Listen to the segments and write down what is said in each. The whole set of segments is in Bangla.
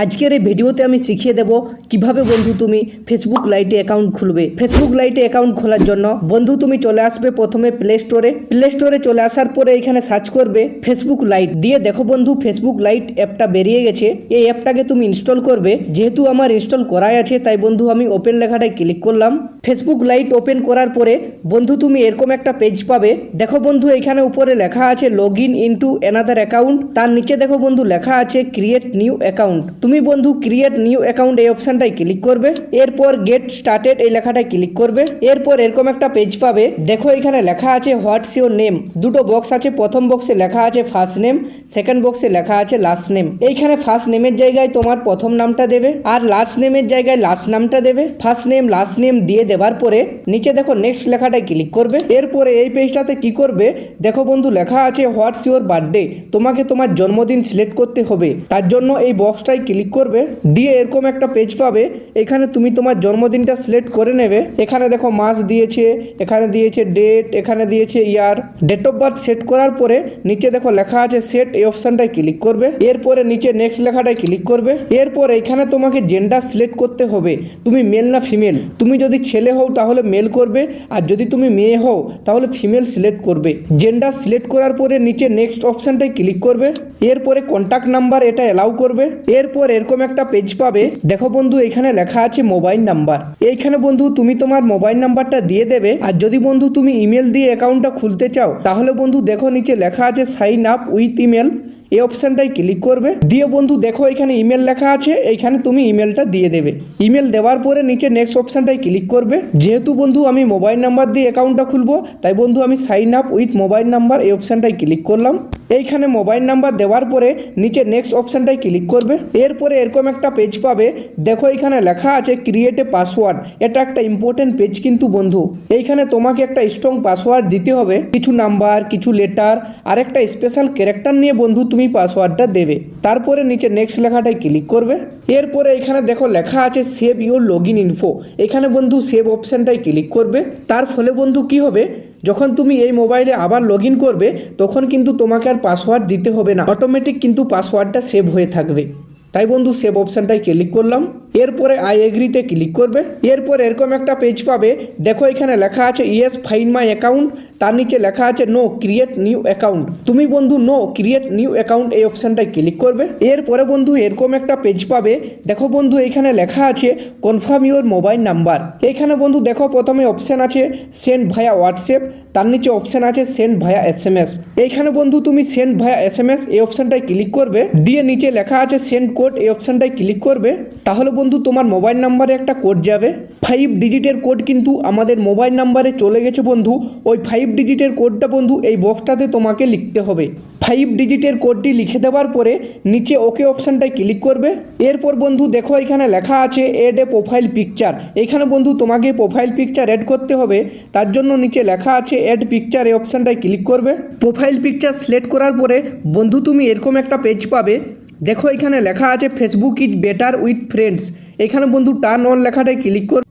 আজকের এই ভিডিওতে আমি শিখিয়ে দেব কিভাবে বন্ধু তুমি ফেসবুক লাইটে অ্যাকাউন্ট খুলবে। ফেসবুক লাইটে অ্যাকাউন্ট খোলার জন্য বন্ধু তুমি চলে আসবে প্রথমে প্লে স্টোরে চলে আসার পরে এখানে সার্চ করবে ফেসবুক লাইট, দিয়ে দেখো বন্ধু ফেসবুক লাইট অ্যাপটা বেরিয়ে গেছে। এই অ্যাপটাকে তুমি ইনস্টল করবে। যেহেতু আমার ইনস্টল করাই আছে তাই বন্ধু আমি ওপেন লেখাটায় ক্লিক করলাম। ফেসবুক লাইট ওপেন করার পরে বন্ধু তুমি এরকম একটা পেজ পাবে। দেখো বন্ধু এখানে উপরে লেখা আছে log in into another account, তার নিচে দেখো বন্ধু লেখা আছে ক্রিয়েট নিউ অ্যাকাউন্ট। তুমি বন্ধু ক্রিয়েট নিউ অ্যাকাউন্ট এই অপশনটাই ক্লিক করবে। এরপর গেট স্টার্টেড এই লেখাটায় ক্লিক করবে। এরপর এরকম একটা পেজ পাবে। দেখো এখানে লেখা আছে হোয়াটস ইউর নেম, দুটো বক্স আছে। প্রথম বক্সে লেখা আছে ফার্স্ট নেম, সেকেন্ড বক্সে লেখা আছে লাস্ট নেম। এইখানে ফার্স্ট নেমের জায়গায় তোমার প্রথম নামটা দেবে আর লাস্ট নেমের জায়গায় লাস্ট নামটা দেবে। ফার্স্ট নেম লাস্ট নেম দিয়ে দেওয়ার পরে নিচে দেখো নেক্সট লেখাটায় ক্লিক করবে। এরপরে এই পেজটাতে কি করবে, দেখো বন্ধু লেখা আছে হোয়াটস ইউর বার্থডে, তোমাকে তোমার জন্মদিন সিলেক্ট করতে হবে। তার জন্য এই বক্সটাই ক্লিক করবে। দিয়ে এরকম একটা পেজ পাবে। এখানে তুমি তোমার জন্মদিনটা সিলেক্ট করে নেবে। এখানে দেখো মাস দিয়েছে, এখানে দিয়েছে ডেট, এখানে দিয়েছে ইয়ার। ডেট অফ বার্থ সেট করার পরে নিচে দেখো লেখা আছে সেট, এই অপশনটায় ক্লিক করবে। এরপরে নিচে নেক্সট লেখাটায় ক্লিক করবে। এরপর এখানে তোমাকে জেন্ডার সিলেক্ট করতে হবে, তুমি মেল না ফিমেল। তুমি যদি ছেলে হও তাহলে মেল করবে, আর যদি তুমি মেয়ে হও তাহলে ফিমেল সিলেক্ট করবে। জেন্ডার সিলেক্ট করার পরে নিচে নেক্সট অপশনটায় ক্লিক করবে। এরপরে কন্ট্যাক্ট নাম্বার এটা অ্যালাউ করবে। এরপর এরকম একটা পেজ পাবে। দেখো বন্ধু এখানে লেখা আছে মোবাইল নাম্বার। এইখানে বন্ধু তুমি তোমার মোবাইল নাম্বারটা দিয়ে দেবে। আর যদি বন্ধু তুমি ইমেল দিয়ে অ্যাকাউন্টটা খুলতে চাও তাহলে বন্ধু দেখো নিচে লেখা আছে সাইন আপ উইথ ইমেল, এই অপশনটাই ক্লিক করবে। দিয়ে বন্ধু দেখো এখানে ইমেল লেখা আছে, এইখানে তুমি ইমেলটা দিয়ে দেবে। ইমেল দেওয়ার পরে নিচে নেক্সট অপশনটাই ক্লিক করবে। যেহেতু বন্ধু আমি মোবাইল নাম্বার দিয়ে অ্যাকাউন্টটা খুলবো তাই বন্ধু আমি sign up with mobile number এই অপশনটাই ক্লিক করলাম। এইখানে মোবাইল নাম্বার দেওয়ার পরে নিচে নেক্সট অপশনটাই ক্লিক করবে। এরপরে এরকম একটা পেজ পাবে। দেখো এখানে লেখা আছে ক্রিয়েট এ পাসওয়ার্ড, এটা একটা ইম্পর্টেন্ট পেজ কিন্তু বন্ধু। এইখানে তোমাকে একটা স্ট্রং পাসওয়ার্ড দিতে হবে, কিছু নাম্বার, কিছু লেটার আর একটা স্পেশাল ক্যারেক্টার নিয়ে বন্ধু তুমি পাসওয়ার্ডটা দেবে। তারপরে নিচে নেক্সট লেখাটায় ক্লিক করবে। এরপরে এখানে দেখো লেখা আছে save your log in info, এখানে বন্ধু সেভ অপশনটাই ক্লিক করবে। তার ফলে বন্ধু কি হবে, যখন তুমি এই মোবাইলে আবার লগ ইন করবে তখন কিন্তু তোমাকে আর পাসওয়ার্ড দিতে হবে না, অটোমেটিক কিন্তু পাসওয়ার্ডটা সেভ হয়ে থাকবে। তাই বন্ধু সেভ অপশনটাই ক্লিক করলাম। এরপরে আই এগ্রিতে ক্লিক করবে। এরপর এরকম একটা পেজ পাবে। দেখো এখানে লেখা আছে ইয়েস ফাইন্ড মাই অ্যাকাউন্ট, তার নিচে লেখা আছে নো ক্রিয়েট নিউ অ্যাকাউন্ট। তুমি বন্ধু নো ক্রিয়েট নিউ অ্যাকাউন্ট এই অপশনটাই ক্লিক করবে। এরপরে বন্ধু এরকম একটা পেজ পাবে। দেখো বন্ধু এখানে লেখা আছে কনফার্ম ইউর মোবাইল নাম্বার। এখানে বন্ধু দেখো প্রথমে অপশন আছে সেন্ড ভায়া হোয়াটসঅ্যাপ, তার নিচে অপশন আছে সেন্ড ভায়া SMS। এইখানে বন্ধু তুমি সেন্ড ভায়া SMS এই অপশনটাই ক্লিক করবে। দিয়ে নিচে লেখা আছে সেন্ড কোড, এই অপশনটাই ক্লিক করবে। তাহলে বন্ধু তোমার মোবাইল নাম্বারে একটা কোড যাবে। 5 ডিজিটের কোড কিন্তু আমাদের মোবাইল নাম্বারে চলে গেছে বন্ধু। ওই 5 ডিজিটের কোডটা বন্ধু এই বক্সটাতে তোমাকে লিখতে হবে। 5 ডিজিটের কোডটি লিখে দেওয়ার পরে নিচে ওকে অপশনটায় ক্লিক করবে। এরপর বন্ধু দেখো এখানে লেখা আছে এড এ প্রোফাইল পিকচার। এখানে বন্ধু তোমাকে প্রোফাইল পিকচার অ্যাড করতে হবে, তার জন্য নিচে লেখা আছে অ্যাড পিকচার, এই অপশনটায় ক্লিক করবে। প্রোফাইল পিকচার সিলেক্ট করার পরে বন্ধু তুমি এরকম একটা পেজ পাবে। দেখো এখানে লেখা আছে Facebook is better with friends, এখানে বন্ধু টার্ন অন লেখাটায় ক্লিক করবে।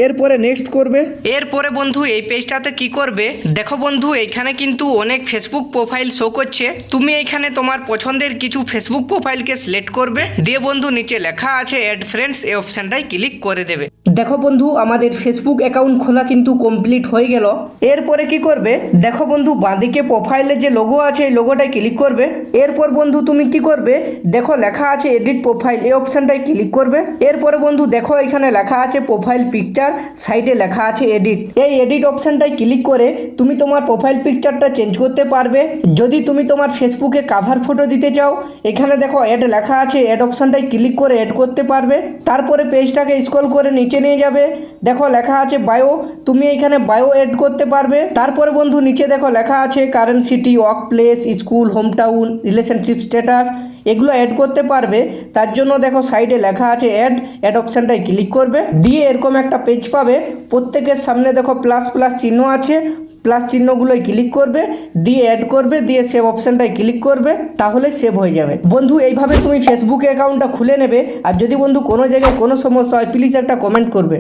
এরপরে নেক্সট করবে। এরপরে বন্ধু এই পেজটাতে কি করবে, দেখো বন্ধু এইখানে কিন্তু অনেক ফেসবুক প্রোফাইল শো করছে। তুমি এইখানে তোমার পছন্দের কিছু ফেসবুক প্রোফাইলকে সিলেক্ট করবে। দিয়ে বন্ধু নিচে লেখা আছে অ্যাড ফ্রেন্ডস, এই অপশনটাই ক্লিক করে দেবে। দেখো বন্ধু আমাদের ফেসবুক অ্যাকাউন্ট খোলা কিন্তু কমপ্লিট হয়ে গেল। এরপরে কি করবে, দেখো বন্ধু বাঁদিকে প্রোফাইলে যে লোগো আছে এই লোগোটায় ক্লিক করবে। এরপর বন্ধু তুমি কি করবে, দেখো লেখা আছে এডিট প্রোফাইল, এই অপশনটায় ক্লিক করবে। এরপরে বন্ধু দেখো এখানে লেখা আছে প্রোফাইল পিকচার, সাইডে লেখা আছে এডিট। এই এডিট অপশনটায় ক্লিক করে তুমি তোমার প্রোফাইল পিকচারটা চেঞ্জ করতে পারবে। যদি তুমি তোমার ফেসবুকে কাভার ফটো দিতে চাও এখানে দেখো অ্যাড লেখা আছে, অ্যাড অপশনটায় ক্লিক করে অ্যাড করতে পারবে। তারপরে পেজটাকে স্ক্রল করে নিচে নিয়ে যাবে। দেখো লেখা আছে বায়ো, তুমি এখানে বায়ো অ্যাড করতে পারবে। তারপরে বন্ধু নিচে দেখো লেখা আছে current city, work place, school, home town, relationship status, এগুলো অ্যাড করতে পারবে। তার জন্য দেখো সাইডে লেখা আছে অ্যাড অপশনটায় ক্লিক করবে। দিয়ে এরকম একটা পেজ পাবে। প্রত্যেকের সামনে দেখো প্লাস প্লাস চিহ্ন আছে, প্লাস চিহ্নগুলোয় ক্লিক করবে, দিয়ে অ্যাড করবে, দিয়ে সেভ অপশনটায় ক্লিক করবে, তাহলে সেভ হয়ে যাবে। বন্ধু এইভাবে তুমি ফেসবুক অ্যাকাউন্টটা খুলে নেবে। আর যদি বন্ধু কোনো জায়গায় কোনো সমস্যা হয় প্লিজ একটা কমেন্ট করবে।